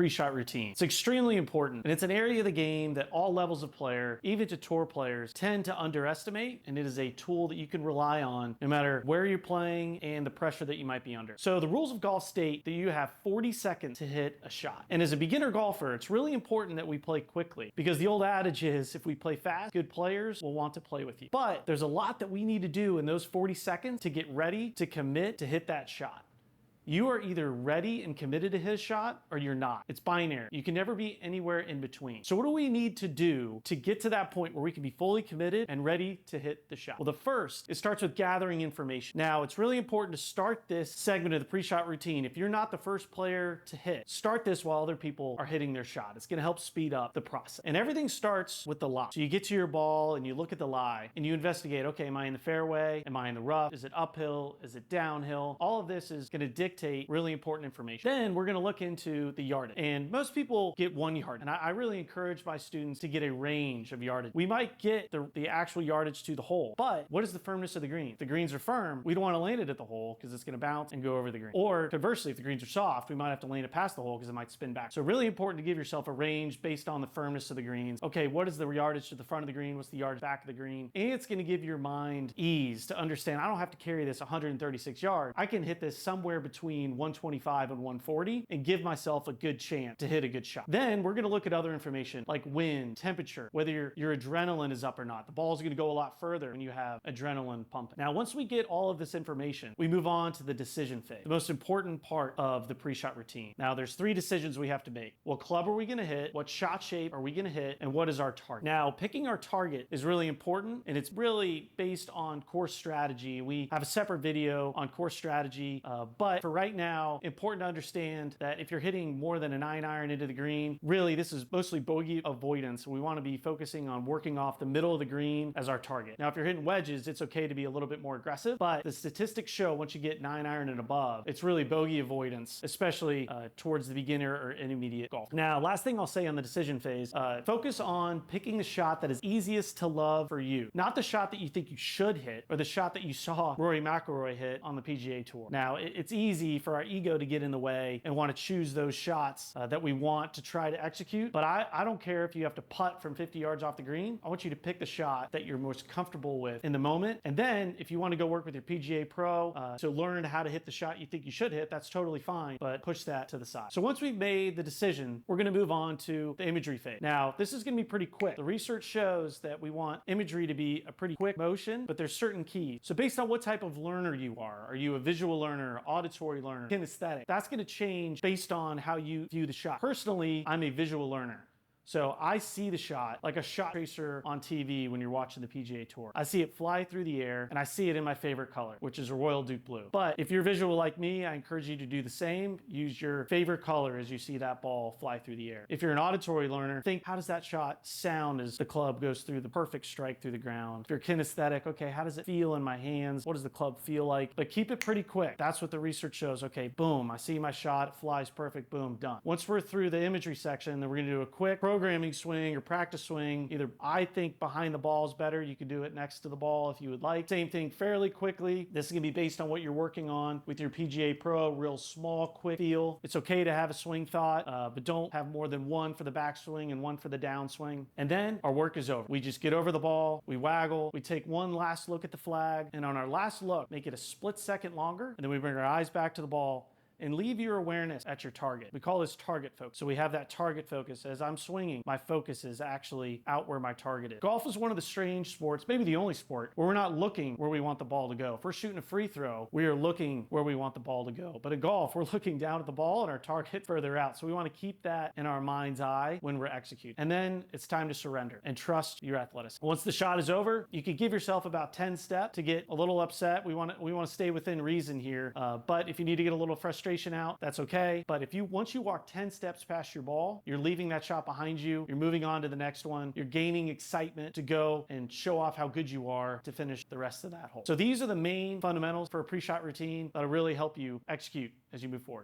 pre-shot routine. It's extremely important, and it's an area of the game that all levels of player, even to tour players, tend to underestimate, and it is a tool that you can rely on no matter where you're playing and the pressure that you might be under. So the rules of golf state that you have 40 seconds to hit a shot. And as a beginner golfer, it's really important that we play quickly, because the old adage is if we play fast, good players will want to play with you. But there's a lot that we need to do in those 40 seconds to get ready to commit to hit that shot. You are either ready and committed to his shot or you're not. It's binary. You can never be anywhere in between. So what do we need to do to get to that point where we can be fully committed and ready to hit the shot? Well, the first, it starts with gathering information. Now, it's really important to start this segment of the pre-shot routine. If you're not the first player to hit, start this while other people are hitting their shot. It's gonna help speed up the process. And everything starts with the lie. So you get to your ball and you look at the lie and you investigate, okay, am I in the fairway? Am I in the rough? Is it uphill? Is it downhill? All of this is gonna dictate really important information. Then we're going to look into the yardage. And most people get 1 yard. And I really encourage my students to get a range of yardage. We might get the actual yardage to the hole, but what is the firmness of the green? If the greens are firm, we don't want to land it at the hole because it's going to bounce and go over the green. Or conversely, if the greens are soft, we might have to land it past the hole because it might spin back. So really important to give yourself a range based on the firmness of the greens. Okay, what is the yardage to the front of the green? What's the yardage back of the green? And it's going to give your mind ease to understand I don't have to carry this 136 yards. I can hit this somewhere between 125 and 140 and give myself a good chance to hit a good shot. Then we're going to look at other information like wind, temperature, whether your adrenaline is up or not. The ball is going to go a lot further when you have adrenaline pumping. Now, once we get all of this information, we move on to the decision phase, the most important part of the pre-shot routine. Now, there's 3 decisions we have to make. What club are we going to hit? What shot shape are we going to hit? And what is our target? Now, picking our target is really important, and it's really based on course strategy. We have a separate video on course strategy, but for right now, important to understand that if you're hitting more than a 9 iron into the green, really this is mostly bogey avoidance. We want to be focusing on working off the middle of the green as our target. Now, if you're hitting wedges, it's okay to be a little bit more aggressive, but the statistics show once you get 9 iron and above, it's really bogey avoidance, especially towards the beginner or intermediate golf. Now, last thing I'll say on the decision phase, focus on picking the shot that is easiest to love for you, not the shot that you think you should hit or the shot that you saw Rory McIlroy hit on the PGA Tour. Now, it's easy for our ego to get in the way and want to choose those shots that we want to try to execute. But I don't care if you have to putt from 50 yards off the green. I want you to pick the shot that you're most comfortable with in the moment. And then if you want to go work with your PGA Pro to learn how to hit the shot you think you should hit, that's totally fine, but push that to the side. So once we've made the decision, we're going to move on to the imagery phase. Now, this is going to be pretty quick. The research shows that we want imagery to be a pretty quick motion, but there's certain keys. So based on what type of learner you are you a visual learner, auditory learner, kinesthetic? That's going to change based on how you view the shot. Personally, I'm a visual learner. So I see the shot like a shot tracer on TV when you're watching the PGA Tour. I see it fly through the air and I see it in my favorite color, which is a royal Duke blue. But if you're visual like me, I encourage you to do the same. Use your favorite color as you see that ball fly through the air. If you're an auditory learner, think how does that shot sound as the club goes through the perfect strike through the ground? If you're kinesthetic, okay, how does it feel in my hands? What does the club feel like? But keep it pretty quick. That's what the research shows. Okay, boom, I see my shot, it flies perfect, boom, done. Once we're through the imagery section, then we're gonna do a quick programming swing or practice swing. Either I think behind the ball is better. You can do it next to the ball if you would like. Same thing fairly quickly. This is going to be based on what you're working on with your PGA Pro. Real small, quick feel. It's okay to have a swing thought, but don't have more than one for the backswing and one for the downswing. And then our work is over. We just get over the ball, we waggle, we take one last look at the flag, and on our last look, make it a split second longer, and then we bring our eyes back to the ball and leave your awareness at your target. We call this target focus. So we have that target focus. As I'm swinging, my focus is actually out where my target is. Golf is one of the strange sports, maybe the only sport, where we're not looking where we want the ball to go. If we're shooting a free throw, we are looking where we want the ball to go. But in golf, we're looking down at the ball and our target further out. So we want to keep that in our mind's eye when we're executing. And then it's time to surrender and trust your athleticism. Once the shot is over, you can give yourself about 10 steps to get a little upset. We want to stay within reason here. But if you need to get a little frustrated out, that's okay. But if once you walk 10 steps past your ball, you're leaving that shot behind you, you're moving on to the next one, you're gaining excitement to go and show off how good you are to finish the rest of that hole. So these are the main fundamentals for a pre-shot routine that'll really help you execute as you move forward.